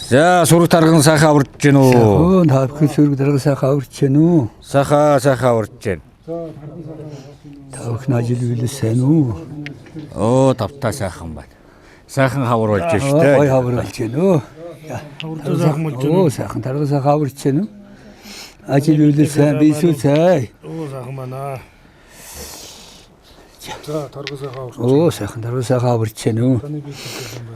За сүрэг тарган сайхан аварж гин үү? Та бүхэн сүрэг тарган сайхан аварж гин үү? Сайхан аварж гин. Та бүхэн ажил үйлс сайн үү? Оо тавтаа сайхан байна. Сайхан хавар болж штэ. Ой хавар болж гин үү? Оо сайхан тарган сайхан аварж гин үү? Ажил үйлс сайн бисүү цай. Оо сайхан байна. За тарган сайхан аварч. Оо сайхан тарган сайхан аварж гин үү?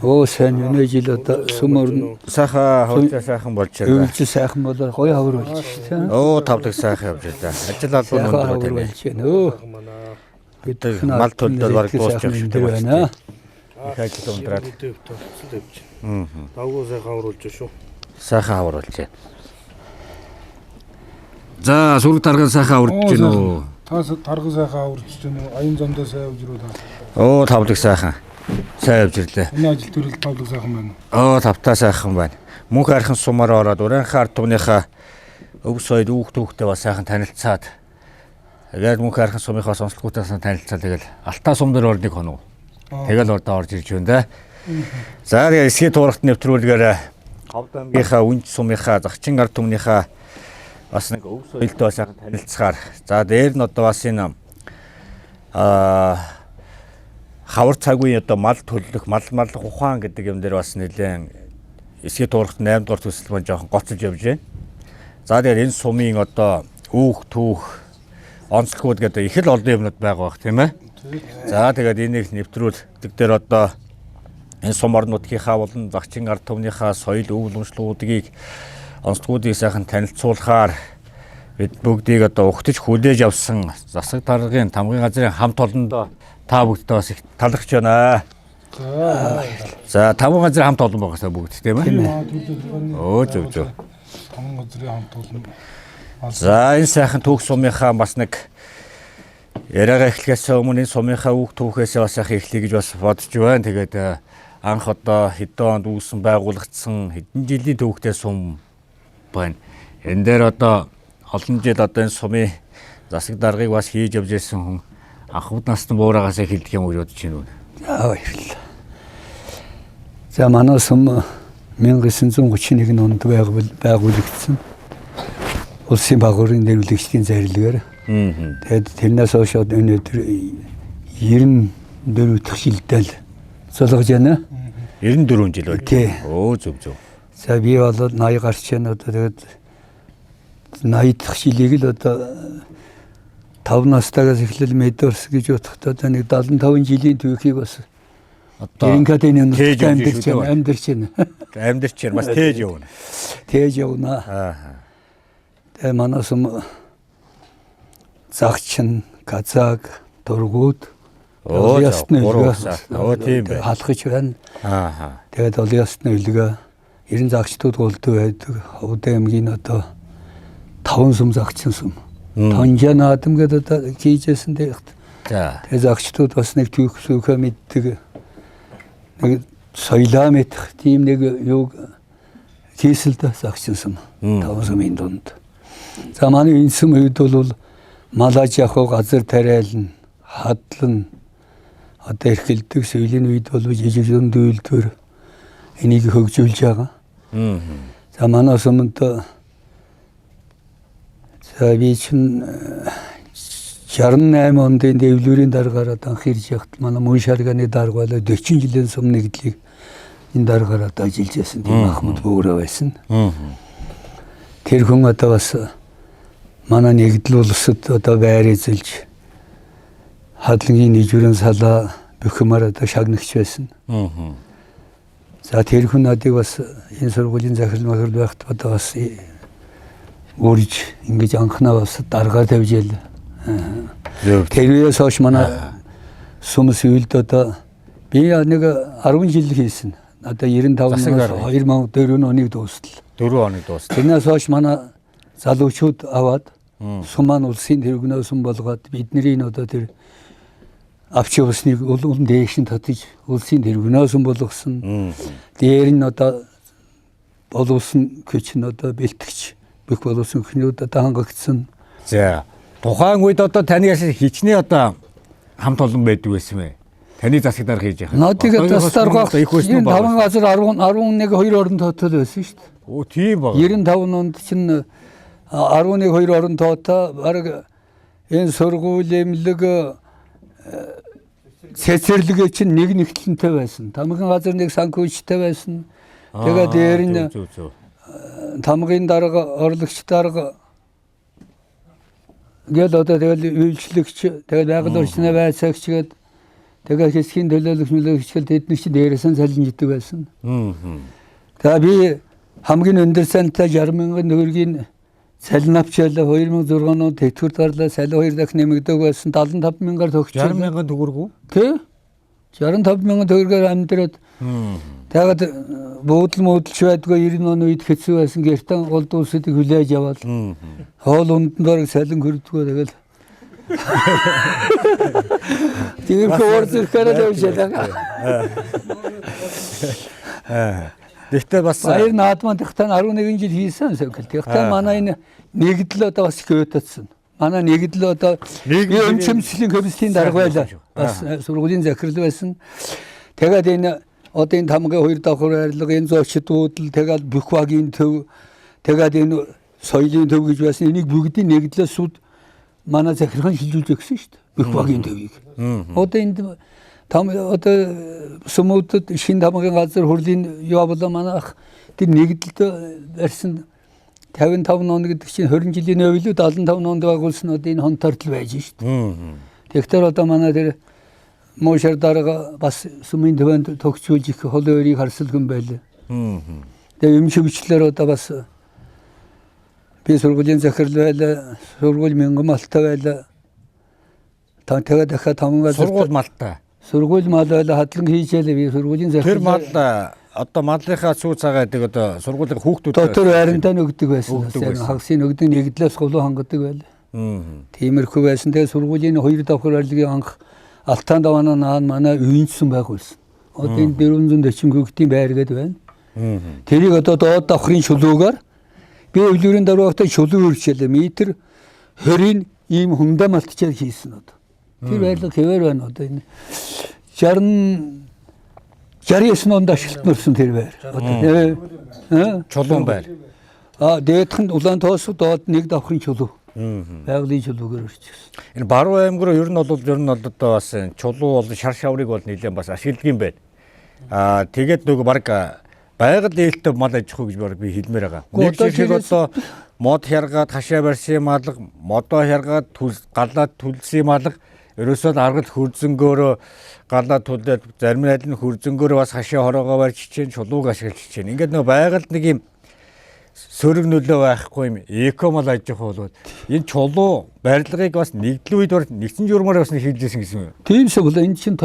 Оо сайн өнөө жил одоо сүм орно. Сайхан хавар сайхан болж байна. Үйлч сайхан болоо гоё хавар болж штэ. Оо тавдаг сайхан явж байна. Ажил албан Хавар өндөр болж гин үү? бид мал төлдөл баг дуусчих шиг байна. Их ажил ундраад. Давгүй сайхан авруулж шүү. Сайхан хавар болж байна. За сүрэг тарган сайхан аварж гин үү? Та тарган сайхан аварч гин үү? Аян замдаа сайн явж ирүү та. Оо тавдаг сайхан. Сайн явж ирлээ. Энэ ажил төрөл тавлаг сайхан байна. Оо тавтаа сайхан байна. Мөнх архан сумаар ороод урайхан ард түмнийхээ өв соёл түүхтэй бас сайхан танилцаад тэгээд мөнх архан сумынхаа сонслогоотойс танилцаад тэгэл алтаа сум дээр орныг хонов. Тэгэл ордоо орж ирж байна да. За тэгээд эсгийн туурахт нэвтрүүлгээр Ховд аймгийнхаа үнж сумынхаа Загчин ард түмнийхээ бас нэг өв соёлтой сайхан танилцахаар за дээр нь одоо бас энэ хавар цагийн одоо мал төлөх мал ухаан гэдэг юм дээр бас нэлээд эсгийн туурахт 8 дугаар төсөл маань жоохон гоцолж явж байна. За тэгээд энэ сумын одоо үүх түүх онцлогуд гэдэг их л олон юмнууд байгаа бах тийм ээ. За тэгээд энийг нэвтрүүлдэг дээр одоо энэ сум орнуудынхаа болон Загчин ард түмнийхээ соёл өв уншлуудыг онцлогуудыг сайхан танилцуулахаар бид бүгдийг одоо ухтаж хүлээж авсан засаг даргын тамгын газрын хамт олондоо та бүгдтэй бас их талархж байна. За тамгын газрын хамт олон байгаасаа бүгд тийм ээ. Оо зөв. Тамгын газрын хамт олон. За энэ сайхан түүх сумынхаа бас нэг яриагаа эхлэхээс өмнө энэ сумынхаа үг түүхээс бас сайхан эхлэе гэж бас бодож байна. Тэгээд анх одоо хэдэн онд үүссэн байгуулагдсан хэдэн жилийн түүхтэй сум байна. Энэ дээр одоо олон жил одоо энэ сумын засаг даргыг бас хийж явж ирсэн хүн анхуд насны буураагаас эхэлдэг юм уу бодож байна. За баярлалаа. За манай сум 1931 онд байгуулагдсан. Улсын багуурын нэрвлэгчдийн зарилгаар. Тэгээд тэрнээс хойш өнөөдөр 94 дахь жилдээ л золгож байна. 94 жил байна. Оо зөв. За би бол 80 гарч байна одоо тэгээд 80 дахь жилийг л одоо 5 настайгаас эхлэл мэдэрс гэж бодохдоо одоо нэг 75 жилийн түүхийг бас одоо гэрэнкадын амьдарч байна. Амьдарч байна. Бас тээж явна. Тээж явна. Тэгээ манай сум Загчин, Казак, Тургууд олон ясны үлгээ халахч байна. Тэгээд олон ясны үлгээ 90 загчдууд голдуу байдаг. Ховд аймгийн одоо 5 сум загчин сум. Тонжан адам гэдэг одоо хийжсэн дээ. За. Тэгээд загчдууд бас нэг түүх сүхэ мэддэг. Нэг соёлоо мэдэх тийм нэг юу хийсэлдэ загчин сум. 5 сумын дунд. За манай энэ сум үед бол малаж явах газар тариална, хадлна. Одоо эрхэлдэг сөйлийн үед бол жижигхэн дүүлдвэр энийг хөгжүүлж байгаа. За манай сумд за би чинь 68 онд дэвлүүрийн дараагаар анх ирж явахт манай мөн шарганы дарга болоо 40 жилийн сум нэгдлийг энэ дараагаар одоо ажиллаж байсан тийм Махмуд Бөөрөө байсан. Тэр хүн одоо бас манай нэгдэл улсад одоо байр эзэлж хадлагын нийжүүрэн салаа бөхөмөр одоо шагнагч байсан. За тэр хүн надыг бас энэ сургуулийн захирал байхад одоо бас үрж ингэж анхнаа бас дарга тавьж ял. Тэрээс хойш манай сумс үйлд одоо би нэг 10 жил хийсэн. Одоо 95-аас 2004 оны дуустал. 4 оны дуустал. Тэрнээс хойш манай залуучууд аваад сум маань улсын тэргүүнээ сум болгоод бидний одоо тэр авч явсныг улам дээш нь татаж улсын тэргүүнээ сум болгосон. Дээр нь одоо боловсон хүч нь одоо бэлтгэж бүх боловсон хүнүүд одоо хангагдсан. За тухайн үед одоо таны хичнээн одоо хамт олон байдаг байсан бэ? Таны засаг дарга хийж яхаа. Нодыг засаг дарга энэ 5 газар 11 2 орон тоотой байсан шүү дээ. Оо тийм баг. 95 онд чинь 11 2 орон тоотой баг энэ сургууль эмнэлэг цэцэрлэгээ чинь нэг нэгтлэнтэй байсан. Тамгын газар нэг санхүүжтэй байсан. Тэгээд дээр нь тамгын дарга, орлогч дарга гээд одоо тэгэл үйлчлэгч, тэгэл байгаль орчны байцаагч гээд тэгээ хэсгийн төлөөлөгч мөлөөгч тэд нэг чинь дээрээс нь салж идэг байсан. Тэгээ би хамгийн өндөр сантай 60 мянган төгрөгийн салин авчаалаа 2006 онд тэтгэврт гарлаа салин 2 дахин нэмэгдэг байсан 75 мянгаар төгсчээ. 60 мянган төгрөг үү? Тий. 65 мянган төгрөгөөр амьдраад тэгээд буудал муудалч байдгүй 90 оны үед хэцүү байсан гэртэн голд улсуудыг хүлээж яваад хоол ундан дор салин хөрдгөө тэгэл тэр координатор явжээ. Тэгтээ бас баяр наадман тэгтээ 11 жил хийсэн сэвгэл. Тэгтээ манай энэ нэгдэл одоо бас хөтөцсөн. Манай нэгдэл одоо өмчмөслийн комиссийн дарга байлаа. Бас сургуулийн захирал байсан. Тэгээд энэ одоо энэ тамгын 2 давхар арилга, энэ зоочд буудал, тэгээд бүх багийн төв, тэгээд энэ соёлын төв гэж байсан. Энийг бүгдийг нэгдлээс сүд манай захиргаан шилжүүлж өгсөн шүү дээ. Бүх багийн төвийг. Одоо энд одоо сүмүүдэд шин тамгын газар хурлын явуулаа манайх тэр нэгдэлд барьсан 55 он гэдэг чинь 20 жилийн өвлөө 75 онд байгуулсан одоо энэ хонтортол байж шүү дээ. Тэгэхээр одоо манай тэр Мошер дарга бас сүмийн төвөнд тогтчулж их хол өрийг харсалгүй байлаа. Тэгээ өмчөвчлэр одоо бас би сургуулийн захирал байлаа, сургууль мянган малтай байлаа. Тэгээд дахиад тамган газар сургууль малтай. Сургууль мал байлаа хадлан хийжээлээ би сургуулийн захирал. Тэр мал одоо малынхаа цүү цагаадаг одоо сургуулийн хүүхдүүд дотор байрандаа нөгдөг байсан. Хагсын нөгдөг нэгдлээс голоо хангадаг байлаа. Тиймэрхүү байсан. Тэгээ сургуулийн 2 давхар арилгын анх Алтан даваана наан манай үйнсэн байгуулсан. Одоо энэ 440 хүүхдийн байр гэдэг байна. Тэрийг одоо доод давхрын чулуугаар би өвлөрийн дараагтай чулуу өрчээлээ. Метр 20-ийн ийм хүндэ малтчаар хийсэн одоо. Тэр байрлал хэвээр байна одоо энэ 69 онд ашиглалтнуулсан тэр байр. Одоо чулуун байр. Дээдхэнд улаан тоосоо доод нэг давхрын чулуу. Байгалийн чулуугаар өрчихсөн. Энэ Баруун аймаг руу ер нь бол одоо бас чулуу бол шар шаврыг бол нэлээд бас ашигладаг юм байна. Тэгээд нөгөө баг байгаль ээлтэй мал аж ахуй гэж би хэлмээр байгаа. Нэг шиг одоо мод хяргаад хашаа барьсан малга, модоо хяргаад галаад түлсэн малга ерөөсөө аргал хөрзөнгөөрөө галаад түлээд зарим нь аль нь хөрзөнгөөрөө бас хашаа хороогоо барьж чинь чулууг ашиглаж чинь. Ингээд нөгөө байгальд нэг юм сөрөг нөлөө байхгүй юм. Эко мал аж ахуй болоод энэ чулуу барилгыг бас нэгдэл үед нэгэн журмаар бас хийлжсэн гэсэн юм. Тийм шүү бол энэ чинь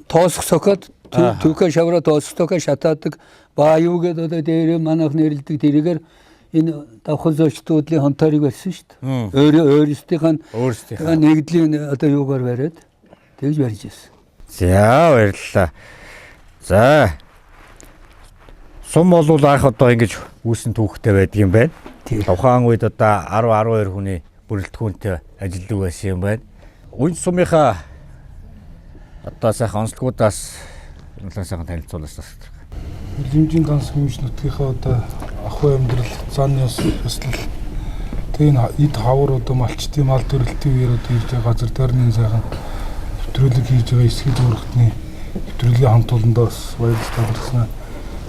тоосох сокод түүхэ шавра тоосохтой шатаадаг баа юу гэдэг одоо дээр манайх нэрлдэг тэрийгээр энэ давхар зочдуудлын хонторыг барьсан шүү дээ. Өөрсдийнхээ нэгдлийн одоо юугаар бариад тэгж барьж ирсэн. За баярлалаа. За сум бол анх одоо ингэж үүсэн түүхтэй байдаг юм байна. Тухайн үед одоо 10-12 хүний бүрэлдэхүүнтэй ажилладаг байсан юм байна. Үн сумынхаа одоо сайхан онцлогуудаас сайхан танилцуулах. Хөлимжийн ганц хүмүүж нутгийнхаа одоо ахуй амьдрал, зан ёслол тэгээ эд хавар одоо малчтын мал төрөлтийн үеэр одоо ирж байгаа газар дайрны сайхан нэвтрүүлэг хийж байгаа эсхий дүүргэтний нэвтрүүлгийн хамтууландаа бас баярлалаа талархсан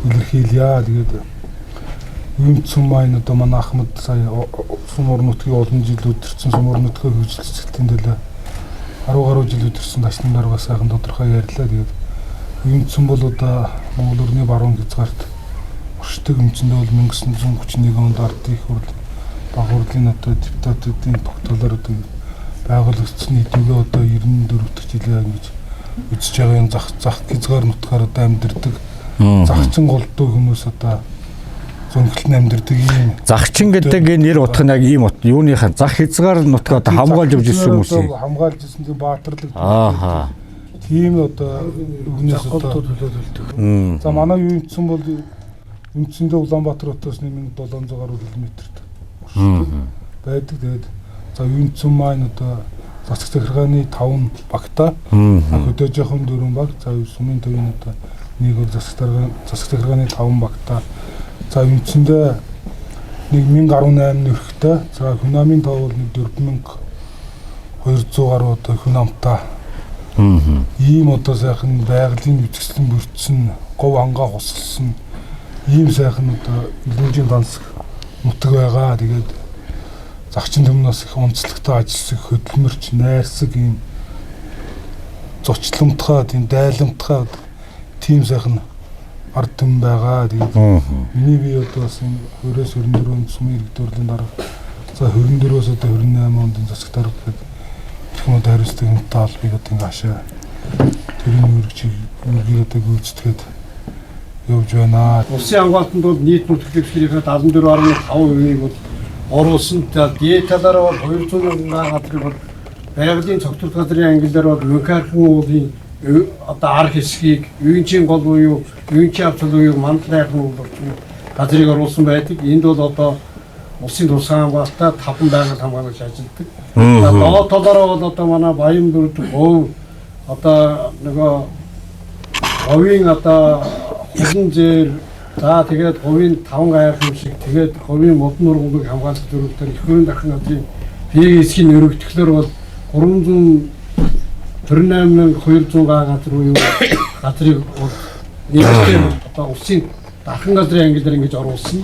илэрхийлье. Тэгээд Үймт сум маань одоо манай Ахмад сая сум орон нутгийн олон жил өдөрсөн сум орон нутгийн хөгжүүлэлтийн төлөө 10 гаруй жил өдөрсөн дашны дарга сайхан тодорхой ярьлаа. Тэгээд Үймт сум бол одоо Монгол орны баруун хязгаарт өршдөг өмчөндөө бол 1931 онд ард их хурл баг хурлын одоо депутатуудын тогтоолоор одоо байгуулагдсан нийтмгээ одоо 94 дахь жилийн ингэж үзэж байгаа юм зах хязгаар нутгаар одоо амьдардаг загчин голдуу хүмүүс одоо зөнгөлтөнд амьдардаг юм. Загчин гэдэг энэ нэр утга нь яг ийм юуныхаа зах хязгаар нутгаа одоо хамгаалж явж ирсэн хүмүүс юм. Хамгаалж ирсэн тийм баатарлаг. Тийм одоо өгнөөс одоо төлөөлөлдөг. За манай юу юмсан бол үндсэндээ Улаанбаатар хотоос 1700 гаруй километрт байдаг. Тэгээд за юунцэн маань одоо засаг захиргааны 5 багтаа хөдөөжийнхэн 4 баг, за сумын төвийн одоо нэг бол засаг захиргааны 5 багтаа. За үндсэндээ 1018 нэрхтэй. За хүн амын тоо бол 4200 гаруй одоо хүн амтаа. Ийм одоо сайхан байгалийн үтгслэн бүрдсэн, говь ангаа хусалсан ийм сайхан одоо илүүжийн дансаг нутаг байгаа. Тэгээд загчин төмнөөс их онцлогтой ажилласан хөдөлмөрч, найрсаг ийм зочломтгой, тийм дайламтгой тийм сайхан ард түмэн байгаа. Тэгээд миний бие одоо бас 20-24 сумын иргэдүүрлийн дарга, за 24-өөс одоо 28 онд засаг дарга гэдэг технологи хариуцдаг юмтай албыг одоо ингээ хашаа тэрийн үргэлжлүүлгийг одоо гүйцэтгээд явж байна. Улсын хамгаалтанд бол нийт нутгийн дэвсгэрийн 74.5%-ийг бол оруулсан. Дээд талаараа бол 200 мянган газрыг бол байгалийн цогцлолт газрын ангиллаар бол Мөнхайрхан уулын одоо ар хэсгийг Үйнчийн гол буюу Үйнчийн авцал буюу Мандлайхан уул газрыг оруулсан байдаг. Энд бол одоо улсын тусгай хамгаалтаа 5 байгаль хамгаалагч ажилладаг. Доод талаараа бол одоо манай Баянбүрд говь одоо нөгөө говийн одоо хөлн зэр, за тэгээд говийн 5 гайхам шиг, тэгээд говийн модон ургамлыг хамгаалах зорилгоор их хөрөнгө дархан газрын ПГС-ийн өргөтгөлөөр бол 348,200 газар буюу газрыг нэгтэй одоо улсын дархан газрын ангиллаар ингэж оруулсан.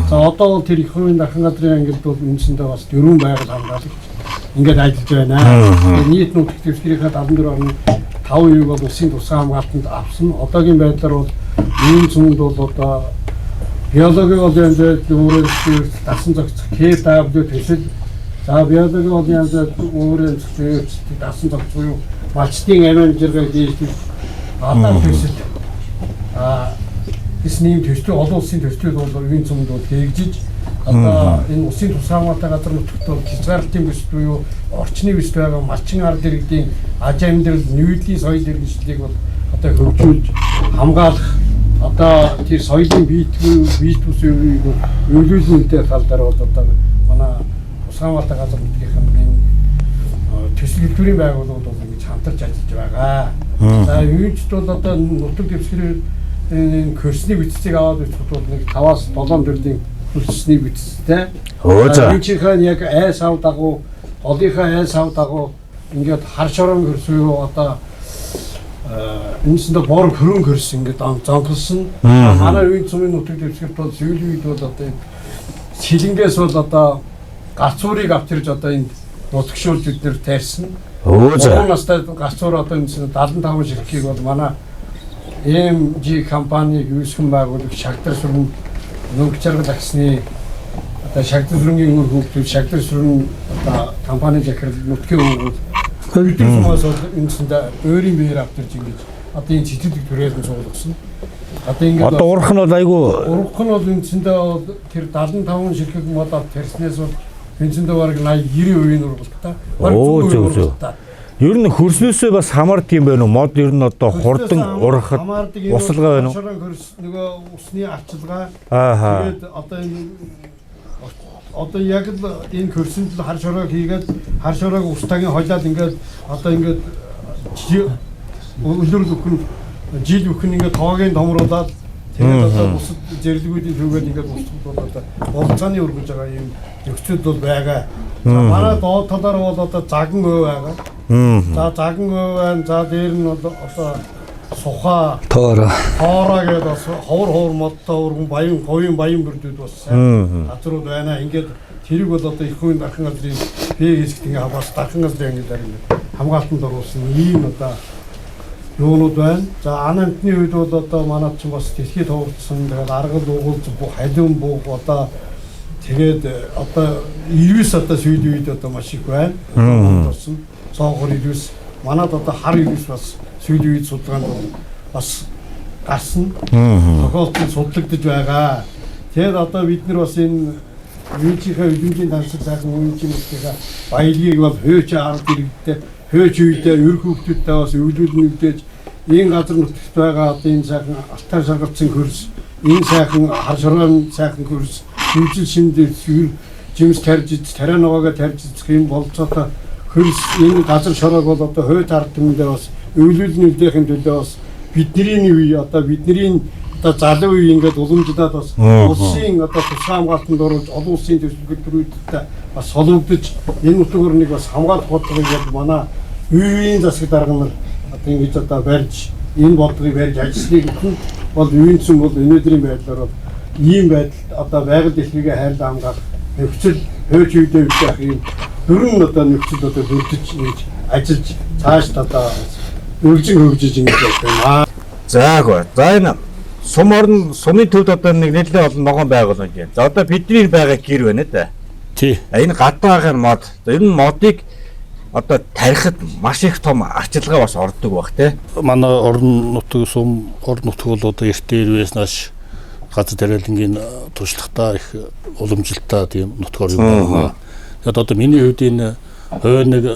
За одоо бол тэр их хөрөнгө дархан газрын ангиллд бол үндсэндээ бас 4 байгаль хамгаалагч ингээд ажиллаж байна. Нийт нутгийн дэвсгэрийн 74.5%-ийг бол улсын тусгай хамгаалтанд авсан. Одоогийн байдлаар бол ийм цөмд бол одоо биологийн олон янзын өөрөөр дасан зохицох KW төсөл, за биологийн олон янзын өөрөөр дасан зохицох буюу малчдын амин зэрэг дийдэг одоо төсөл эсний төсөл олон улсын төслүүд бол ийм цөмд бол хэрэгжиж одоо энэ улсын тусгай хамгаалалтын газар нутагт бол хязгаарлалтын бүсд буюу орчны бүсд байгаа малчин ард иргэдийн аж амьдрал, нүүдлийн соёл иргэншлийг бол одоо хөгжүүлж хамгаалах одоо тэр соёлын биет бүсийг өвлүүлнэтэй тал дээр бол одоо манай тусгай хамгаалалтын газар нутгийн төсөл хэлбэрийн байгууллагууд бол ингэж хамтарч ажиллаж байгаа. За юунд бол одоо нутаг дэвсгэрийн курсны бүтцийг аваад үзэхэд бол нэг 5-аас 7 төрлийн үлсний бүтцтэй. Эцгийн яг айс ав дагуу, голынхаа айс ав дагуу ингээд хар шорон хөрсөө одоо энэсэндээ бор хөрөнгө хөрс ингээд зонхолсон. Манай үеийн цумын нутаг дэвсгэрт бол сүүлийн үед бол одоо сэлэнгээс бол одоо гацуурыг авчирж одоо энд нутагшуулж бид нэр тайрсан. Уран настай гацуур одоо энэ 75 ширхгийг бол манай MG компаниг үүсгэн байгуулагч Шагдар сүрэн Нөнгөч жаргал агсны одоо Шагдар сүрэнгийн өр хөгжил Шагдар сүрэн одоо компани захирал нутгийн өвгөл хөлтөмөөс энэсэндээ өөрийн биеэр авчирч ингэж одоо энэ цэцэрлэг түрээсэн суулгасан. Одоо ингэ одоо урах нь бол айгүй урах нь бол энэсэндээ тэр 75 ширхэг модал тэрснээс бол энэсэндээ бараг 80-90% ургалтай. Зөв. Ер нь хөрснөөсөө бас хамаардаг юм байна уу? Мод ер нь одоо хурдан урахад усалгаа байна уу? Нөгөө усны арчилгаа. Тэгээд одоо яг л энэ хөрсөнд л хар шороог хийгээд хар шороог устагийн хойлоод ингээд одоо ингээд өндөр бүхэн жил бүхэн ингээд тоогийн томруулаад тэгээд одоо бусад зэрлэгүүдийн төвгээд ингээд усууд бол одоо уралцааны өргөж байгаа юм зөвчүүд бол байгаа. Манай доод талаар бол одоо заган өө байгаа. За заган өө байна. За дээр нь бол одоо суха тоороо гэдэг бас ховор модтой өргөн баян говийн баян бүрдүүд бас сайн газрууд байна. Ингээд тэрийг бол одоо их хүн дархан газрын ПГС-т ингээ бас дархан газрын ангиллаар ингээ хамгаалтанд оруулсан ийм одоо юунууд байна. За анамтны үед бол одоо манайд ч бас дэлхийд товрдсон тэгээд аргал угуулж бүх халиун буух одоо тэгээд одоо 90-с одоо сүүлийн үед одоо маш их байна. Болсон цоогоор 90-с манайд одоо хар 90-с бас сүүлийн үед судалгаанд бас гарсан. Тохиолдол судлагдж байгаа. Тэгээд одоо бид нар бас энэ Үйнчийнхээ үлэмжийн дансаг сайхан үйлчмүүдийнхээ баялагийг бол хөөж ард иргэдтэй хөөж үедээ өр хүүхдүүдтэй бас өвлүүлэн өвдөж энэ газар нутагт байгаа одоо энэ сайхан алтан шаргалцсан хөрс, энэ сайхан хар шороон сайхан хөрс, хэмжил шинэ жимс тарж тариа ногоогоо тарж үзэх юм болцоотой хөрс энэ газар шороог бол одоо хойд ард түмэндээ бас өвлүүлний үлдэхийн төлөө бас бидний үе одоо бидний одоо залуу үе ингээд уламжлаад бас улсын одоо тусгай хамгаалтанд оруулж олон улсын төсөлбөрүүдтэй бас солигдож энэ нутгаар нэг бас хамгаалах бодлого ингээд манай үеийн засаг дарга нар одоо ингэж одоо барьж энэ бодлогыг барьж ажиллахыг бол үеийнсэн бол өнөөдрийн байдлаар бол ийм байдал одоо байгаль дэлхийгээ хайрлан хамгаалах нөхцөл хойч үедээ үеийнх юм дөрвөн одоо нөхцөл одоо бүрдэж ингэж ажиллаж цааш одоо үржин хөгжиж ингэж байна. За гоо. За энэ сум орн сумын төвд одоо нэг нэлээд олон ногоон байгууллагууд байна. За одоо бидний байгаа гэр байна да. Тий. Энэ гадаагаар мод. Энэ модыг одоо тарихад маш их том арчилгаа бас ордог баг те. Манай орон нутгийн сум орон нутг бол одоо эртний ирвээс нааш газар тариалангийн туршлагатай их уламжлалтай тийм нутгаар юм байна. Тэгээд одоо миний хувьд энэ хойно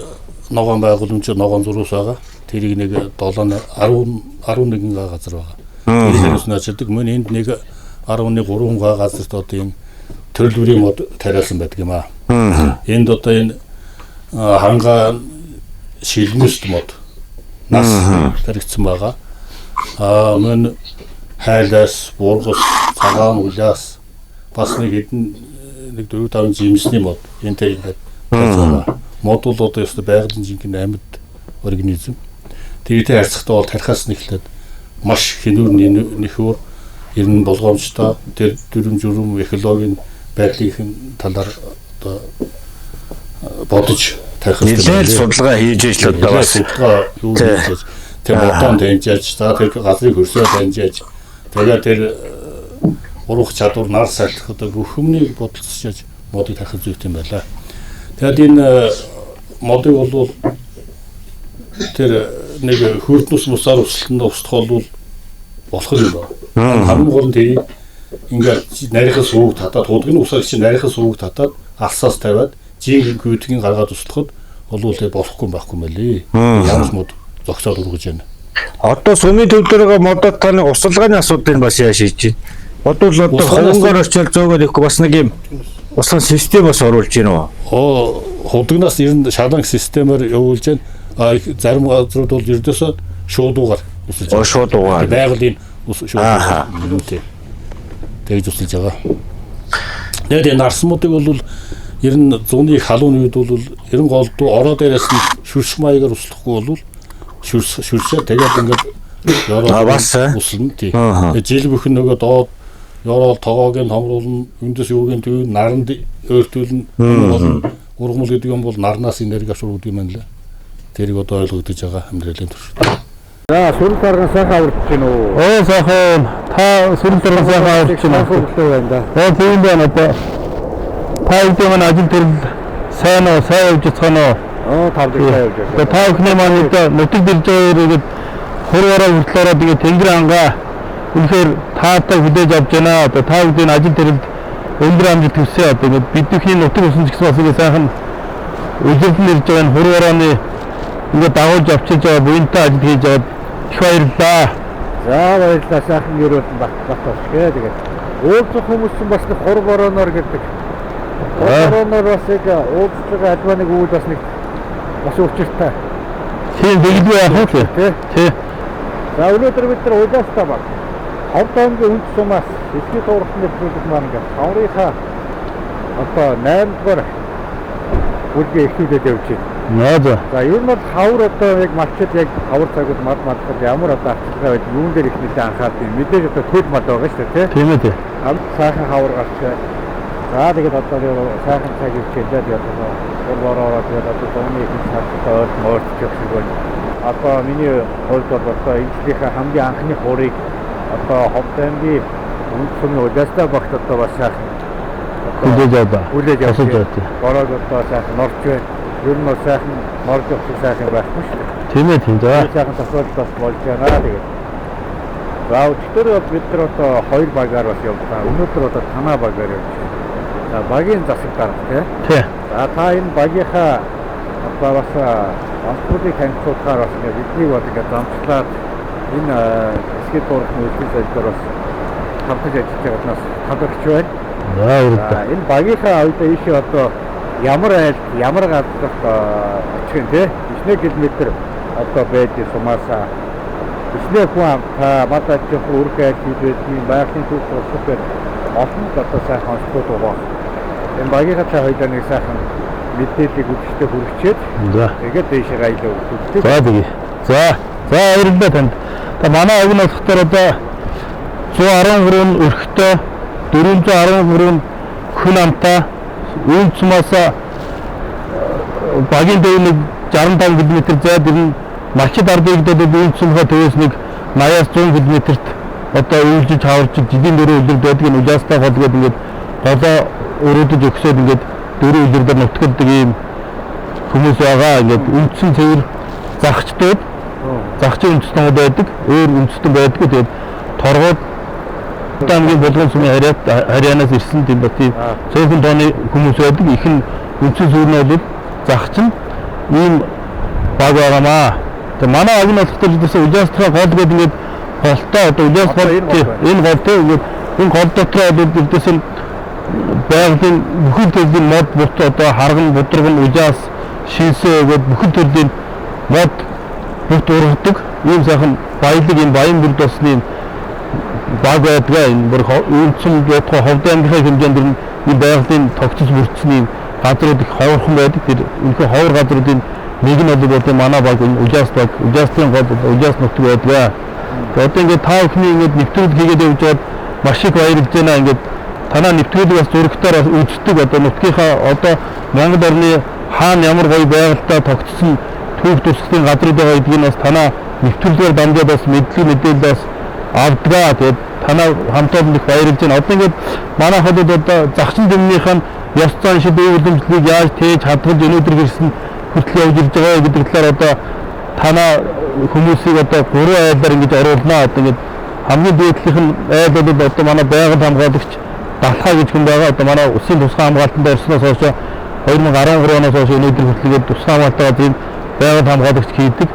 ногоон байгууламж ногоон зурус байгаа. Тэрийг нэг 11 газар байгаа. Тэрээс наачдаг мөн энд нэг 11 газарт одоо энэ төрөлбөрийн мод тариалсан байдаг юм аа. Энд одоо энэ хангаа шилмэст мод нас таригдсан байгаа. Мөн хайлаас, буургас, цагаан улаас бас нэг хэдэн нэг 4-5 жимсний мод энэ таригдаад байгаа. Мод бол одоо ёстой байгалийн жинхэнэ амьд организм. Тэрийтэй харьцахдаа бол тарихаас нэхлээд маш хинүүр нөхөр ер нь болгоомжтой тэр дүрм журм экологийн байдлын талаар одоо бодож тарих нэлээд судалгаа хийж иж л одоо бас судалгаа юу хийж тэр модон дэмжиж за тэр газрыг хөрсөө дэмжиж тэгээ тэр уруух чадвар нар салхих одоо бүх юмний бодолцож модыг тарих зүйт юм байна. Тэгэд энэ модыг бол тэр нэг хөрднөс мусаар өсөлтөнд устгах бол болох юм байна. Хамгийн гол нь тэрийг ингээд нарийнхаа сүүг татаад худгийн усаар чинь нарийнхаа сүүг татаад алсаас тавиад жинхэнэ гүйтгэн гаргаад услахад болов л болохгүй байхгүй мөлий. Ямар ч мод зогсоод үргэж байна. одоо сумын төв дээр модод таны усалгааны асуудыг бас яаж шийдэж байна? Бодвол одоо хонгоор очил зөөгөр ихгүй бас нэг юм усан систем бас оруулж байна уу? Худгнаас ер нь шаланг системээр явуулж байна. Зарим газрууд бол ердөөсөө шуудуугаар усалж байгаа. Шуудуугаар. Байгалийн ус шуудуугаар. Тэгж усалж байгаа. Тэгээд энэ арсмуудыг бол ер нь зуны халууны үед бол ер нь голдуу ороо дээрээс нь шүрш маягаар услахгүй бол шүршээ тэгээд ингээд ёроо услан тий. Жил бүхэн нөгөө доод ёроо тогоогийн томруулна өндөс юугийн төв наранд өөртүүлнэ ургамал гэдэг юм бол нарнаас энерги авчирдаг юм байна лээ. Тэрийг одоо ойлгогдож байгаа амьдралын турш. За сүрэл дарган сайхан аварч байна уу? Сайхан та сүрэл дарган сайхан аварч байна. байна да. Тийм байна одоо. Та үгүй маань ажил төрөл сайн уу, сайн явж байгаа нь тавд сайн явж байна. та бүхний маань одоо нутаг дэлгүүрээр хураараа хүртлээрээ тэгээ тэнгэр ангаа үнэхээр таатай хүлээж авч байна. Одоо та бүхний ажил төрөлд өндөр амжилт хүсье. Одоо ингээд бидний нутаг усан ч гэсэн бас ингэ сайхан үйлдвэрлэл ирж байгаа хураарааны ингээд дагуулж авчиж байгаа буянтай ажил хийж байгаа их баярлалаа. За баярлалаа сайхан ерөөдөн багтаашгээ тэгээд уулзах хүмүүс ч бас хур борооноор гэдэг. Борооноор бас яг уулзлага альбаныг үйл бас нэг бас учиртай. Тийм биелгүй яах вэ? Тий. За өнөөдөр бид нар уйлаастай баг. Хавтангийн үнд сумаас эсхий туурхны нэвтрүүлэг маань ингээд хаврынхаа одоо 8 дугаар үлгээ эхлүүлээд явж байна. За ер нь хавар одоо яг малчид яг хавар цагууд мад мадхад ямар одоо арчилгаа байд юун дээр их нэлээд анхаард юм. Мэдээж одоо төл мад байгаа шүү дээ тий. Тийм ээ. Сайхан хавар гарч. За тэгээд одоо сайхан цаг хичээлээд яваа. Бороо тэгээд одоо тооны их цаашдаа мөрч явах байна. Одоо миний хувьд бол одоо энэхийнхээ хамгийн анхны хурыг одоо Ховдонгийн үнд сумын удаастай багт одоо бас сайхан хүлээж авах. Бороо одоо сайхан орч байна. Ер нь сайхан морж явах сайхан байхгүй шүү дээ. Тийм ээ тийм дээ. Сайхан тохиолдол бас болж байна тэгээд. За өчтөр бид нар одоо 2 багаар бас явлаа. Өнөөдөр одоо танаа багаар явж байна. За багийн засаг дарга тий. За та энэ багийнхаа одоо бас амтуудыг танилцуулахаар бас бидний бол ингээд замчлаад энэ эсхий туурхны үйлчлэл сайдаар бас хамтаж ажиллаж байгааднаас талархж байна. За энэ багийнхаа үед ийшээ одоо ямар айл ямар газар очих те 1 км одоо байдаг сумаасаа Ислэх хүн бадаж үргэлж хийдний байгалийн төв тусах олон одоо сайхан онцлог байгаа. Энэ багийнхаа хоёроо нэг сайхан мэдээллийг өгчтэй хүрчээд тэгээд дэшээ гайлаа өгдөг. За тэгээ. За баярлалаа танд. Та манай өвн болохоор одоо 113 өрхтөө 413 хүн амтаа үйлцмаасаа багийн дэв нэг 65 км зайд ирнэ. Мачид ардыг дэд үйлцмхаа төвөөс нэг 80-аас 100 км-т одоо үйлжиж хаварч жилийн дөрөв өдөр байдаг нь уяастай холгээд ингээд голоо өрөөдөж өгсөд ингээд дөрөв өдөр дээр нутгалдаг ийм хүмүүс байгаа. Ингээд үндсэн цэвэр загчдууд загчийн үндэстэн байдаг, өөр үндэстэн байдаг. Тэгээд торгууд хамгийн болгон сумын харьяанаас ирсэн тийм цөөхөн тооны хүмүүс байдаг. Их нь үндсэн сүрнээ бол загч нь ийм баг байгаамаа. Тэгээ манай агны болохоор уяастай гол гэдэг ингээд голтой одоо уяас гол энэ голтой энэ гол дотор одоо дэвдэс нь байгалийн бүхэл төрлийн мод бут одоо харган будрагн уяас шийсээ гэдэг бүхэл төрлийн мод бут ургадаг ийм сайхан баялаг энэ баян бүрд басны баг байдгаа энэ бүр үйлчил ятгаа ховд ангийнхаа хэмжээнд энэ байгалийн тогтцол бүрдсэний газрууд их ховорхон байдаг. Тэр энэхүү ховор газруудын нэг нь бол манай баг уяастын гол уяас нутаг байдгаа. Одоо ингээд та бүхний ингээд нэвтрүүлэг хийгээд явж байгаад маш их баярлж байна. Ингээд танаа нэвтрүүлэг бас зурагтаар үздэг одоо нутгийнхаа одоо Монгол орны хаана ямар гоё байгальтай тогтсон түүх тусгалтын газрууд байгаа гэдгийг бас танаа нэвтрүүлгээр дамжаад бас мэдээлэл бас авдгаа. Тэгээд танаа хамтдаа их баярлж байна. Одоо ингээд манай хотод одоо загчин дэмнийхэн ёс зан шид үйлдвэрлэлийг яаж тээж хадгалж өнөөдөр гэрсэн хүртэл явж ирж байгаа гэдэг талаар одоо танаа хүмүүсийг одоо 3 айлаар ингэж оруулнаа. Одоо ингэж хамгийн дээдлийнх нь айл бол одоо манай байгаль хамгаалагч Далхаа гэж хүн байгаа. Одоо манай Улсын тусгай хамгаалтанд орсноос хойш 2013 оноос хойш өнөөдөр хүртэл тусгай хамгаалтаа тийм байгаль хамгаалагч хийдэг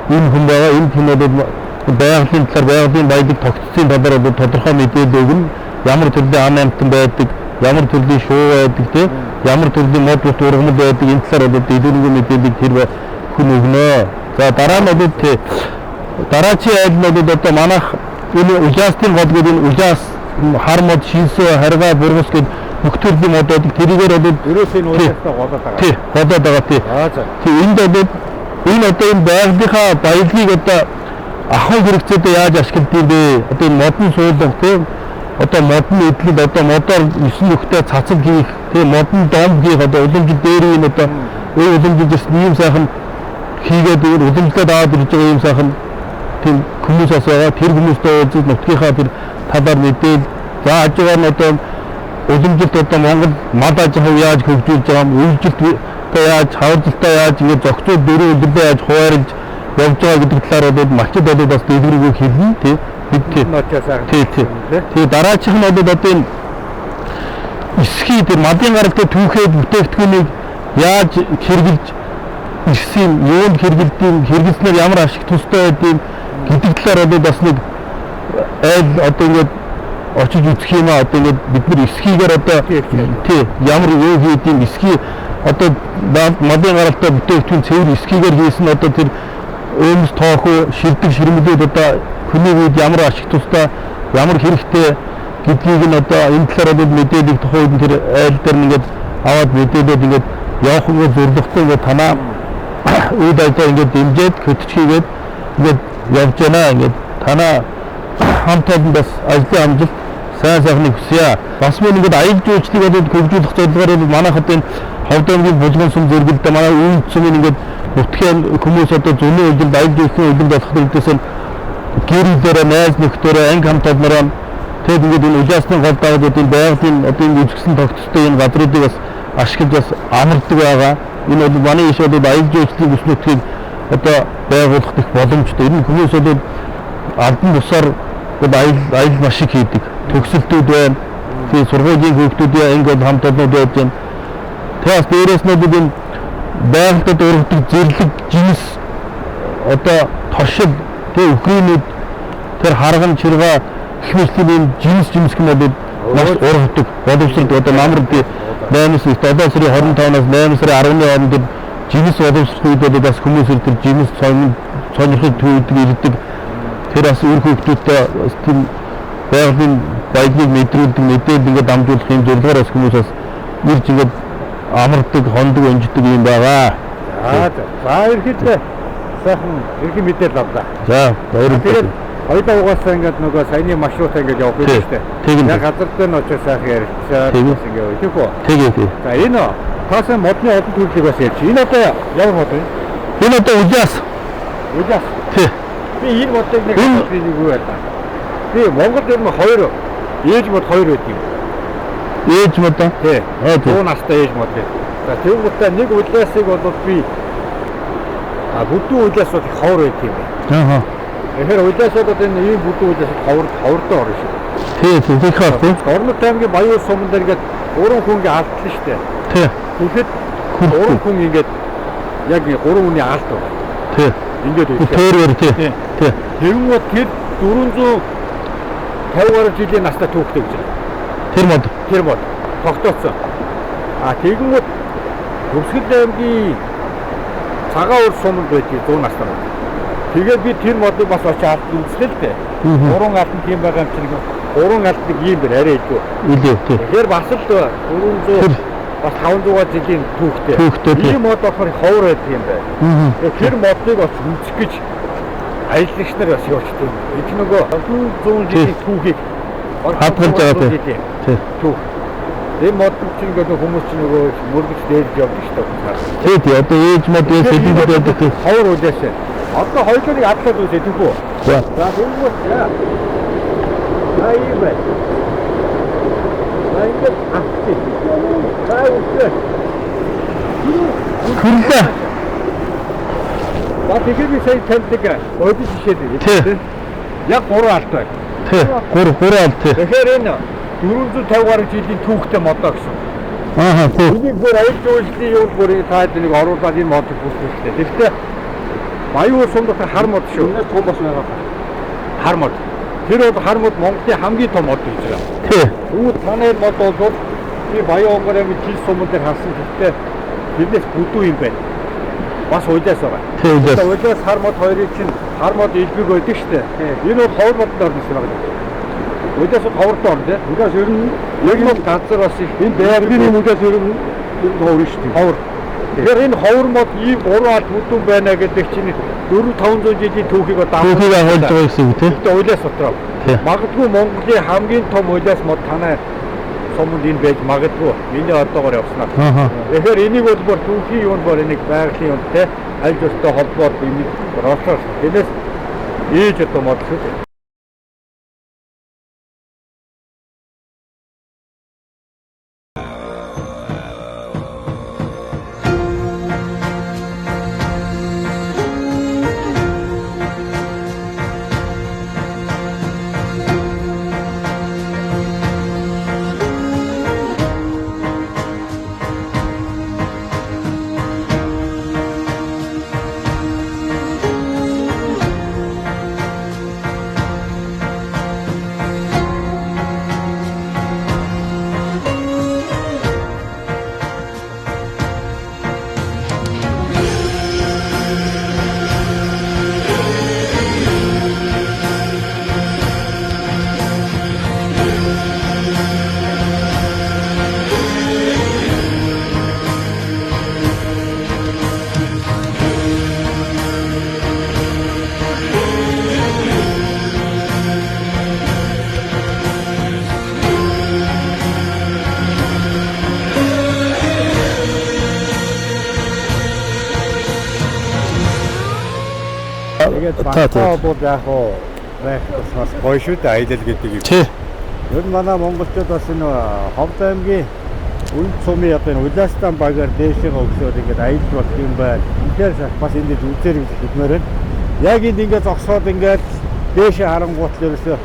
энэ хүн байгаа. Энэ хүн бол байгалийн талаар байгалийн баялаг тогтцын талаар бол тодорхой мэдээлэл өгнө. Ямар төрлийн ан амьтан байдаг, ямар төрлийн шуу байдаг тийм ямар төрлийн мод бут ургамал байдаг энэ талаар бол дэлгэрэнгүй мэдээллийг тэр хүн өгнө. За дараа нь бол дараачийн айл нь бол одоо манайх энэ уяастын гол гэдэг энэ уяас хар мод шийсээ харгаа бургас гэдэг бүх төрлийн мод байдаг. Тэрийгээр бол ерөөсөө энэ уяастай голоод байгаа. Тий, голоод байгаа тий. Тий энд бол энэ одоо энэ байгалийнхаа баялагийг одоо ахуй хэрэгцээтэй яаж ашигладаг бэ? Одоо энэ модон суулгах тий одоо модон эдлэл одоо модоор 9 нөхтэй цацал хийх тий модон дом хийх одоо уламжил дээрийн одоо уламжилж ирсэн ийм сайхан хийгээд уламжлаад аваад ирж байгаа ийм сайхан тийм хүмүүс бас байгаа. Тэр хүмүүстэй уулзаж нутгийнхаа тэр талаар мэдээл за ажгаар нь одоо уламжилт одоо Монгол мад аж ахуй яаж хөгжүүлж байгаа юм үйлчлэлтэй яаж хавралтай яаж ингэ зохицуул дөрөв өдөрлөө яаж хуваарлж явж байгаа гэдэг талаар бол мачид бол бас дэлгэрэнгүй хэлнэ тий тий дараачих нь бол одоо энэ эсхий тэр мадын гаралтай түүхэд бүтээгдэхүүнийг яаж хэрэгжилж ирсэн юунд хэрэглэснээр ямар ашиг тустай байдгийг гэдэг талаар бол бас нэг айл одоо ингээд очиж үзэх юм аа. Одоо ингээд бид нар эсхийгээр одоо тий ямар юу хийдیں эсхий одоо мадын гаралтай бүтээгдэхүүн цэвэр эсхийгээр хийсэн одоо тэр өөмс тоохоо ширдэг ширмэлүүд одоо хүний үед ямар ашиг тустай ямар хэрэгтэй гэдгийг нь одоо энэ талаар бол мэдээлэл тухайд тэр айл дээр ингээд аваад мэдээлээд ингээд явах нь зөвлөгтэй ингээд танаа үед ажил ингээд дэмжиж хөтчгийгээд ингээд явж байна. Ингээд танаа хамтад бас ажлын амжилт сайн сайхныг хүсье. Бас мөн ингээд аял жуулчлалыг бол хөгжүүлэх зорилгоор бол манайх одоо энэ Ховд аймгийн булган сум зэрэгэлдээ манай үйл сумын ингээд нутгийн хүмүүс одоо зөний үйлдэл аял жуулчлалын үйлдэл болох нэгдээс нь гэрэлдээ найз нөхдөөрөө анги хамтдаараа тэгээд ингээд энэ уяасны гол даваад энэ байгалийн одоо энэ үзэсгэлэн тогтцтой энэ газруудыг бас ашиглаж бас амардаг байгаа. Энэ бол манай иш бол аял жуулчлалын бүс нутгийг одоо байгуулах их боломжтой. Энэ хүмүүс бол албан бусаар аял маш их хийдэг. Төгсөлтүүд байна. Тэгээ сургуулийн хүүхдүүдийн анги хамт олнууд байж байна. Тэгээс дээрээс нь энэ байгальд ургадаг зэрлэг жинс одоо торшил тэгээ Украинууд тэр харган чиргаа их мэтлэн жинс гэмсгэн бол маш ургадаг боловсрол одоо намрын 8 сарын 7 сарын 25-наас 8 сарын 10-ны хооронд жинс боловсролын үед бол бас хүмүүс ирдэг жинс сонирхол төвөдөг ирдэг. Тэр бас өөр хүүхдүүдтэй тийм байгалийн баялаг мэдрүүлдэг мэдээлэл ингээд дамжуулах юм зорилгоор бас хүмүүс бас ирж ингээд амардаг, хондог, өнждөг юм байгаа. За ирэхэд сайхан иргэн мэдээлэл авлаа. За баярлалаа. Хоёулаа угаасаа ингээд нөгөө саяны маршрутаа ингээд явах юм шүү дээ. Яг газар дээр нь очиж сайхан ярилцаад ингээд өгөх үү? Тэгээ. За энэ таасан модны олон төрлийг бас ярьж. Энэ одоо ямар мод вэ? Энэ одоо уяас. Тий. Би энэ модыг нэг юу байлаа. Би Монголд ер нь хоёр ээж мод хоёр байд юм. Ээж мод аа? Тий. Дуу настай ээж мод. За тэгвэл нэг уйлаасыг бол би бүдүүн уйлаас бол ховор байт юм байна. Аа. Тэгэхээр уйлаасууд энэ ийм бүдүүн уйлаас ховордоо орно шүү. Тий, тийм хаа тий. Орнот аймгийн Баян суман дээр ингээд 3 хүнгийн алтлаа шүү дээ. Тий. Тэгэхэд 3 хүн ингээд яг 3 хүний алт байна. Тий. Ингээд үү. Тэр тий. Тий. Тэгвэл тэр 450 гаруй жилийн настай түүхтэй гэж байна. Тэр мод тогтооцсон. Тэгвэл Төвсгөл аймгийн цагаан уур суманд байдгийг 100 настай мод. Тэгээд би тэр модыг бас очиж алт үзлээ л дээ. 3 алт тийм байгаа юм чинь 3 алтыг ийм бэр арай илүү. Илүү тий. Тэгэхээр бас л 400 бас 500 жилийн түүхтэй. Ийм мод болохоор ховор байдаг юм байна. Тэр модыг бас үзэх гэж аяллагч нар бас явчихдаг. Энд нөгөө 100 жилийн түүхийг хадгалж байгаа тий. Түүх. Энэ мод чинь ингээд хүмүүс чинь нөгөө мөргөж дээд явдаг шүү дээ. Тий. Одоо ээж мод сэдвүүд байдаг тий. Ховор үлээсээ. Одоо хоёулыг адлаад үзээ тэгвүү. За тэгвэл ийм бай. Ингээд ахчих. Хаавчээ. Хүрлээ. Тэгэхээр би сая таньдаг өдөж шишээд яг 3 алт байна. Тий. 3 алт тий. Тэгэхээр энэ 450 гаруй жилийн түүхтэй модоо гэсэн. Аа тий. Энийг бүр аяг жуулчдын юу бүрийг таад нэг оруулаад энэ модыг бүсгүүлсэн. Тэгэхдээ Баян сумд хар мод шүү. Энэ том бас байгаа. Хар мод. Тэр бол хар мод Монголын хамгийн том мод гэж байна. Тий. Тэгвэл манай мод бол би Баян омгорын жил сумд дээр харсан гэхдээ тэрнээс бүдүү юм байна. Бас уйлаас байгаа. Тий. Уйлаас хар мод хоёрыг чинь хар мод илбэг байдаг шүү дээ. Энэ бол ховор модд орно гэсэн байгаа. Уйлаас ховорд орно тий. Уйлаас ер нь яг нь газар бас их энэ байрны уйлаас ер нь ховор шүү дээ. Ховор. Тэгэхээр энэ ховор мод ийм 3 алт бүдүүн байна гэдэг чинь 400-500 жилийн түүхийг даавал байгаа гэсэн үг тий. Тэгээ уйлаас дотроо. Магадгүй Монголын хамгийн том уйлаас мод танай сумд энэ байж магадгүй. Миний одоогоор явснаа. Тэгэхээр энийг бол бүр түүхийн юунд бүр энийг байгалийн юунд те аль зөвхөн холбоод энийг роолсоор тиймээс ээж одоо мод шүү дээ. Тэгээд багтаа бол яг хоо байх бас гоё шүү дээ аялал гэдэг юм. Тий. Ер нь манай монголчууд бас энэ Ховд аймгийн үн цумын одоо энэ Улаастан багаар дээшээ өгсөөр ингээд аялал болох юм байна. Тэгэхээр бас энд үзээр гэж хэлмээр байна. Яг энд ингээд зогсоод ингээд дээшээ харангуут л ерөөсөө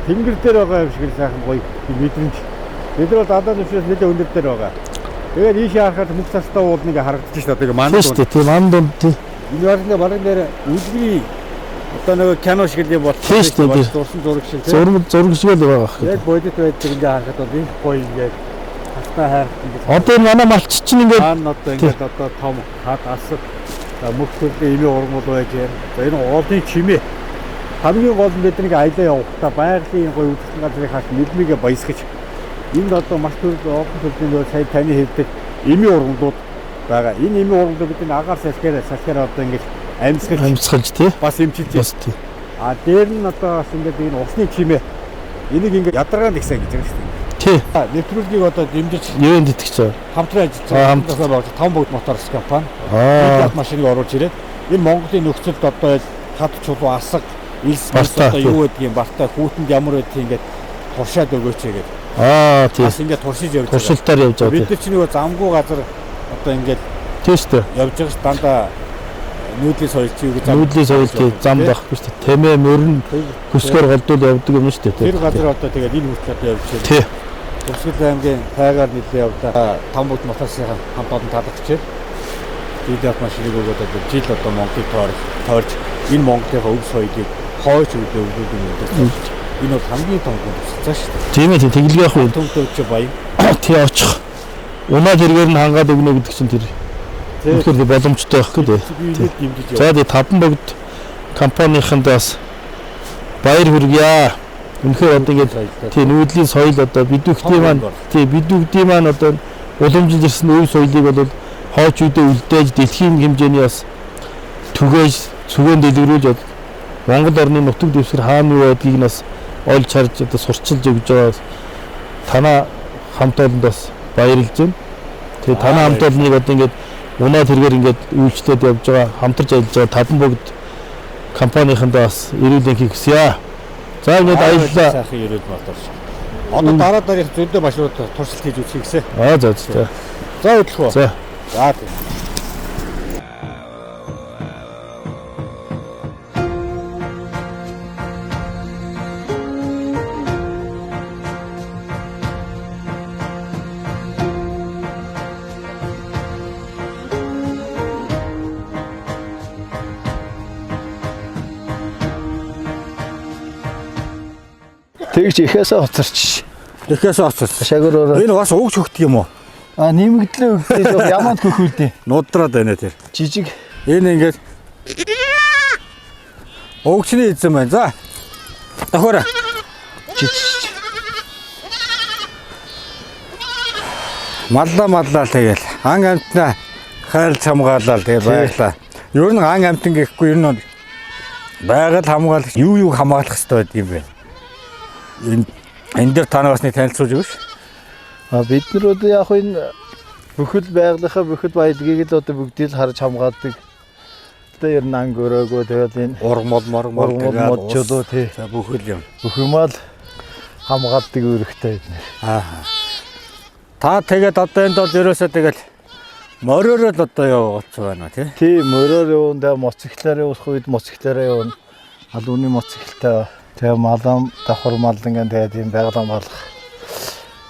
тэнгэр дээр байгаа юм шиг л сайхан гоё мэдрэмж. Бид нар бол дадаа нүшээс нэлээд өндөр дээр байгаа. Тэгээд ийшээ харахад мөх цастаа ууд нэг харагдаж шүү дээ. Тэгээд манд шүү дээ. Тийм манд тий. Энэ барилгын бараг дээр үлгий одоо нэг кино шиг л юм болчихсон шүү дээ. Зурсан зураг шиг тийм. Зураг шиг л байгаа. Яг бодит байдаг ингээ харахад бол энэ гоё ингээд малтай хайртай. Одоо энэ манай малч чинь ингээд Хаана одоо ингээд одоо том хад асар мөх төрлийн эми ургамал байж байна. За энэ голын чимээ. Хамгийн гол нь бидний аялаа явахдаа байгалийн гоё үйлчлэн газрын хаш нэлмигээ баясгаж энд одоо маш олон төрлийн сая таны хэлдэг эми ургамлууд байгаа. Энэ эми ургамлууд бидний агаар салхиар одоо ингээд амьсгалж тий. бас эмчилж Бас тий. А дээр нь одоо бас ингээд энэ усны чимээ энийг ингээд ядаргаанд ихсэн гэж байгаа шүү дээ. Тий. Нэвтрүүлгийг одоо дэмжиж Юунд итгэж байгаа. хамтран ажиллаж байгаа том бүгд моторс компани. Аа. Энэ машиныг оруулж ирээд энэ Монголын нөхцөлд одоо хад чулуу асаг илс Бартаа, одоо юу гэдгийг бартай хүүтэнд ямар байдгийг ингээд туршаад өгөөч гэдэг. Аа тий. Бас ингээд туршиж явж байгаа. Туршилтаар явж байгаа. Бид нар чинь нөгөө замгүй газар одоо ингээд Тий шүү дээ. явж байгаа ш дандаа нүүдлийн соёл чи юу гэж Нүүдлийн соёл тий зам байхгүй шүү дээ. Тэмээ мөрн хөсгөр голдуул явдаг юм шүү дээ. Тэр газар одоо тэгээд энэ хүртэл явж байна. Тий. Төгсгөл аймгийн тайгаар нийлээ явдаа том бүгд моторсын хамт олон талархчээ. Жил машиныг өгөөд одоо жил одоо Монголыг тойрч энэ Монголынхаа өв соёлыг хойч үүдээ өгөөд юм. Энэ бол хамгийн том бүсэлцээ шүү дээ. Тийм ээ тэглэг явах уу. Төмтөч баян. Тий очих. Унаа тэргээр нь хангаад өгнө гэдэг чинь тэр. Тэгэхээр боломжтой байх гэдэг. Бид дэмжиж За тий таван бүгд компанийнханд бас баяр хүргье. Үнэхээр одоо ингээд тий нүүдлийн соёл одоо бидүүхтийн маань одоо уламжилж ирсэн өв соёлыг бол хойч үедээ үлдээж дэлхийн хэмжээний бас түгээж цүгэн дэлгэрүүлж Монгол орны нутаг дэвсгэр хаана юу байдгийг нь бас олж харж одоо сурчилж өгж байгаа танаа хамт олонд бас баярлж байна. Тэгээ танаа хамт олныг одоо ингээд унаа тэргээр ингээд үйлчлээд явж байгаа хамтарч ажиллаж байгаа таван бүгд компанийнханд бас ирүүлэн хийгсье. За ингээд аяллаа. Сайхан ирээд моторч. Одоо дараа дараах зөндөө машинууд туршилт хийж үзье гэсэн. Аа за за. За хөдлөх үү. За. За тийм. Тэгж ихээсээ хоцорч. Эхээс оцсон. Шагөрөөр. Энэ бас өгч хөгдөг юм уу? А нэмэгдлээ өгдөө ямаанд хөхүүлдэ. Нудраад байна тэр. Жижиг. Энэ ингээд өгчний эзэн байна. За. Давхараа. Жижиг. Маллаа тэгэл. Ан амтнаа хайрлж хамгаалал тэгээ байглаа. Ер нь ан амтан гэхгүй ер нь байгаль хамгаалагч юу хамгаалах хэрэгтэй байд юм бэ? Энэ дээр танаас нэг танилцуулж өгөөш. А бид нар одоо яг энэ бүхэл байгалийнхаа бүхэл баялагийг л одоо бүгдийг л харж хамгаалдаг. Одоо ер нь анги өрөөгөө тэгээд энэ Ургамал модчулуу тий. За бүхэл юм. Бүх юмаа л хамгаалдаг үүрэгтэй бид нар. Аа. Та тэгээд одоо энд бол ерөөсөө тэгэл мориороо л одоо явуулсан байна тий. Тий мороор явундаа моциклаар явуулах үед моциклаараа явна. Алууны моциклтай тэгээ малам давхар малдан тэгээд юм байгалийн болох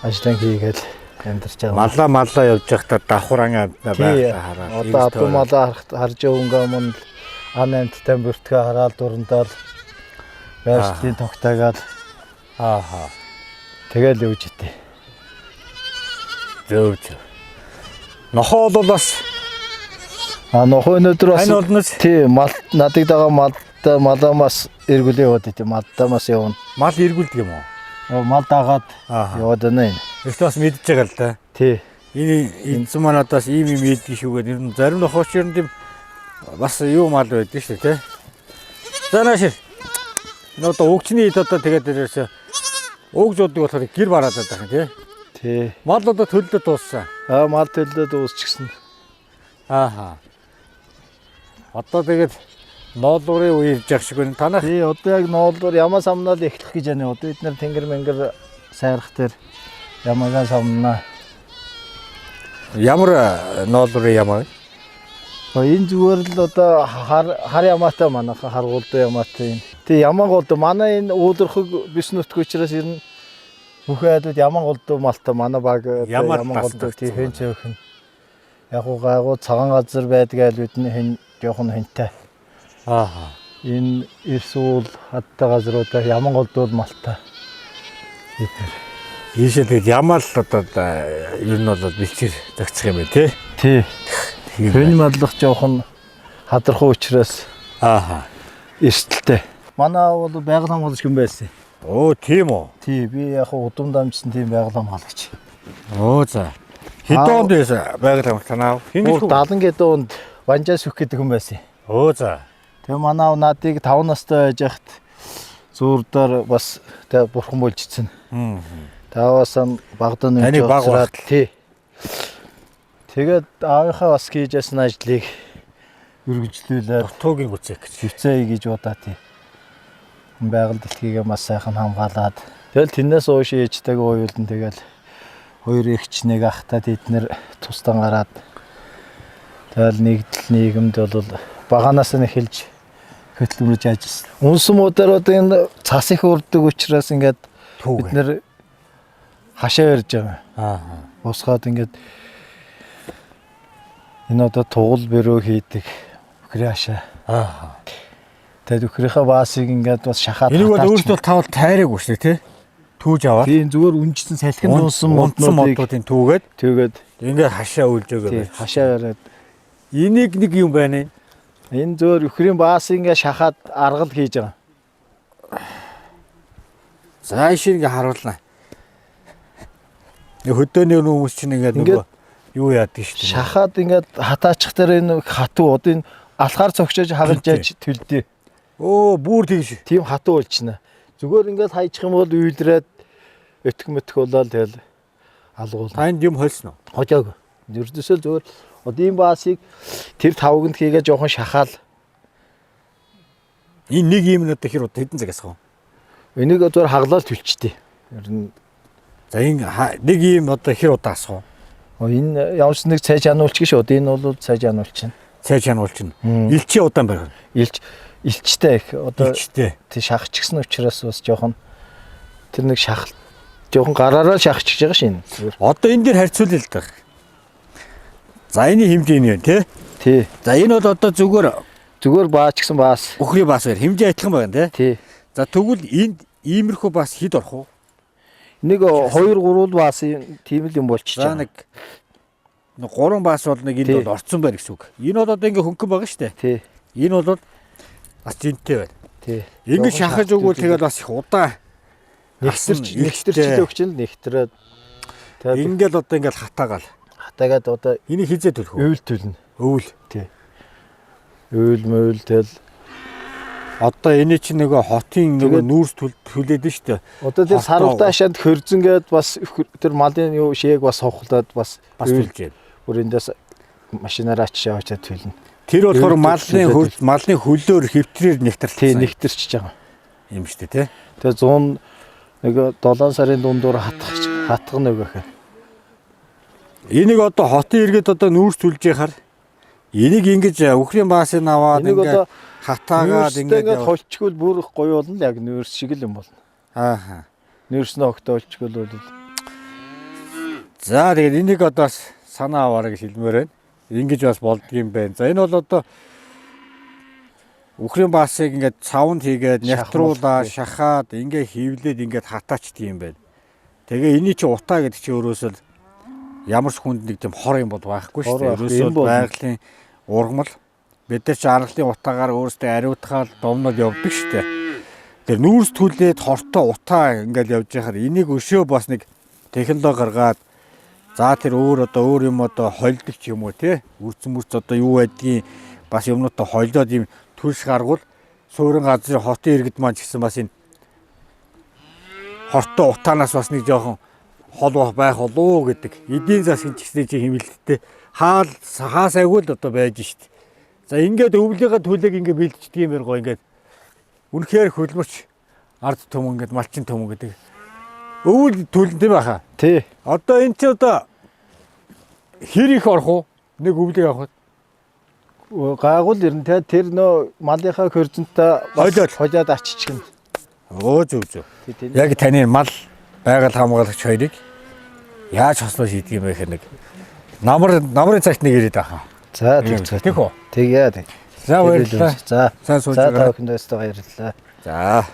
ажлын хийгээл амьдарч байгаа. Маллаа явж байхдаа давхран амтнаа байхаа хараад. Одоо адуу малаа харж явангаа мөн ан амттай бүртгээ хараад дурандаа байршлын тогтаагаад ааха. тэгэл явж идэв. Зөв. Нохоо бол бас Нохоо өнөөдөр бас тань олноос тий мал надыг дагаа маламаас эргүүлээ яваад идэв. Малдамаас явна. мал эргүүлдэг юм уу? Мал дагаад Аа. яваад байна. Ихтэй бас мэдж байгаа л да. Тий. Энэ эзэн манадаас ийм мэддэг шүүгээд ер нь зарим нохооч ер нь тийм бас юу мал байдаг шүү дээ тий. За наашир. Энэ одоо өгчний ид одоо тэгээд дээрээс өгжөөдөг болохоор гэр бараад байгаа юм тий. Тий. Мал одоо төлөлд дууссан. Мал төлөлд дуусчихсан. Ааха. Одоо тэгээд ноолуурын үе ирж явах шиг байна. Танах Тий одоо яг ноолдор ямаа самнаа л эхлэх гэж байна. Одоо бид нар тэнгэр мэнгэр сайрах дээр ямаагаа самнаа. ямар ноолуурын ямаа вэ? Энэ зүгээр л одоо хар ямаатай манайха харгуултай ямаатай юм. Тий ямаа голд манай энэ уулархаг биш нутг учраас ер нь бүх айдууд ямаа голд малтай манай баг ямаа голд тий хэн ч өөхөн. Яг гайгуу цагаан газар байдгаа л бидний хэн жоохон хэнтэй. Ааха. Энэ эрсүүл хаттай газруудаа яман голдуул малтай. Ийшээ тэгээд ямаал одоо ер нь бол бэлчээр зөгцөх юм байна тий. Тий. Хүн мадлах жоохон хадрахуу учраас Ааха. эрсдэлтэй. Манай бол байгаль хамгаалагч хүн байсан. Оо тийм үү. Тий, би яг удам дамжсан тийм байгаль хамгаалагч. Оо за. Хэдэн онд байсан байгаль хамгаалалт танаа? Бүр 70 гэдэг онд Банжаас өөх гэдэг хүн байсан. Оо за. Тэгээ манай наадыг 5 настай байж хахад зурдаар бас тэгээ бурхан болж ицсэн. Таваасан багдан Таны баг уучраад тий. Тэгээд аавынхаа бас хийж ясан ажлыг үргэлжлүүлээд Туугийн үцэг гэж. хөвцөө гэж удаа тий. Байгаль дэлхийгээ маш сайхан хамгаалаад тэгэл тэрнээс ууш ээжтэйг уйлдан тэгэл хоёр эгч нэг ахтаа тэднэр тусдан гараад тэгэл нэгдэл нийгэмд бол баганаас нь эхэлж хөтлөмөрж ажилласан. Унсан муудаар одоо энэ цас их урддаг учраас ингээд бид нэр хашаа ярьж байгаа. Аа. Босгоод ингээд энэ одоо тугал бэрөө хийдэг үхрийн хашаа. Аа. Тэгээд үхрийнхаа баасыг ингээд бас шахаад Энийг бол өөртөө тавал тайраг үстэй тий. Түүж аваад. тийм зүгээр үнжсэн салхинд унсан моднуудыг модуудын түүгээд тэгээд ингээд хашаа үлж өгөө. тий хашаа яриад Энийг нэг юм байна. энэ зөвөр үхрийн баасыг ингээд шахаад аргал хийж байгаа. За ишийг ингээ харуулнаа. Хөдөөний хүмүүс чинь ингээд нөгөө юу яадаг шүү дээ. Шахаад ингээд хатаачих дээр энэ хатуу одоо энэ алхаар цогчож хагалж яаж төлдөө. Оо бүр тэгш. Тийм хатуу болчихно. Зүгээр ингээд хайчих юм бол үйлрээд өтг мөтг болоод тэгэл алгуул. Танд юм холсон уу? Хожоог. Ердөөсөө зүгээр одоо энэ баасыг тэр тавганд хийгээ жоохон шахаал. Энэ нэг юм нь одоо хэр удаа хэдэн цагаас хав? Энийг зүгээр хаглаад төлчтэй. Ер нь За энэ нэг юм одоо хэр удаа асах вэ? энэ ямарч нэг цай жануулч гэж одоо энэ бол цай жануулч нь. Цай чануулч нь. Илчи удаан байх. Илчтэй их одоо Илчтэй. тий шахчихсан учраас бас жоохон тэр нэг шахал жоохон гараараа шахчихж байгаа шин. Одоо энэ дээр харьцуулъя л да. За энэ хэмжээ нь байна тий. Тий. За энэ бол одоо Зүгээр баач гэсэн баас. өхрийн бас байна. Хэмжээ адилхан байна тий. Тий. За тэгвэл энд иймэрхүү бас хэд орох вэ? Нэг 2-3 баас тийм л юм болчих. За нэг 3 баас бол нэг энд бол орцсон байна гэсэн үг. Энэ бол одоо ингээ хөнгөн байгаа шүү дээ. Тий. Энэ бол бас жинтэй байна. Тий. Ингээ шахаж өгвөл тэгэл бас их удаан Нэгтэрчтэй өгч нь нэгтрээд тэгээд ингээл одоо ингээл хатаагаал. хатаагаад одоо Энийг хизээ төлөх үү? өвөл төлнө. Өвөл. Тий. Өвөл мөвөл тэл Одоо энэ чинь нөгөө хотын нөгөө нүүрс төлөөд нь шүү дээ. одоо тэр сарвтаа шанд хөрзөнгээд бас тэр малын юу шээг бас ховхлоод бас төлж байна. бүр эндээс машинаараа ачиж аваад төлнө. Тэр болохоор малны хөлөөр хэвтрээр Тий нэгтэрсэн нэгтэрч байгаа. юм шүү дээ тий. Тэгээ 100 7 сарын дундуур хатгах нөгөөх. Энийг одоо хотын иргэд одоо нүүрс төлж яхаар энийг ингэж өхрийн баасыг аваад Энийг одоо ингээд хатаагаад ингээд холчгол бүр гоё болно яг нүүрс шиг л юм болно. ааха. Нүүрснөө огтолчгол бол За тэгээд энийг одоо санаа аваарай гэж хэлмээр байна. Ингэж бас болдгийм байна. За энэ бол одоо өхрийн баасыг ингээд цавнд хийгээд нягтруулаа, шахаад ингээд хөвлөд ингээд хатаачдаг юм байна. Тэгээ эний чи утаа гэдэг чи өөрөөсөө ямар ч хүнд нэг тийм хор юм бол байхгүй шүү дээ. Ерөөсөө байгалийн ургамал бид нар ч аргалын утаагаар өөрсдөө ариутгаал домнод явдаг шүү дээ. Тэр нүүрс түлээд хортой утаа ингээд явж байхаар энийг өшөө бас нэг технологи гаргаад за тэр өөр юм одоо холдог ч юм уу тий. Үрцэн одоо юу байдгийг бас юмнуудаа холдоод юм түлш гаргуул суурин газрын хотын иргэд маань ч гэсэн бас энэ хортой утаанаас бас нэг жоохон хол байх болоо гэдэг. Эдийн засгийн ч гэсэн чи хэмэлттэй хаа сайгүй л одоо байж шít. За ингээд өвлийнхаа төлөг ингээд бэлдчихдэг юм байна гоо ингээд үнэхээр хөлмөрч ард түмэн ингээд малчин түмэн гэдэг. Өвөл төлөнтэй байхаа. тий. Одоо энэ чи одоо хэр их орох уу? Нэг өвлийг авахад. Гайгуул ирнэ те тэр нөө малынхаа хөрзөнтөө хожоод аччихна. Оо зүг. Яг таны мал байгаль хамгаалагч хоёрыг яаж хослоо шийдэг юм бэ гэхээр нэг намрын цагт нэг ирээд байгаа. За тийм үү. Тэгээ. За баярлалаа. За. Сайн сууж байгаа. байгаа. Та бүхэнд баярлалаа. За.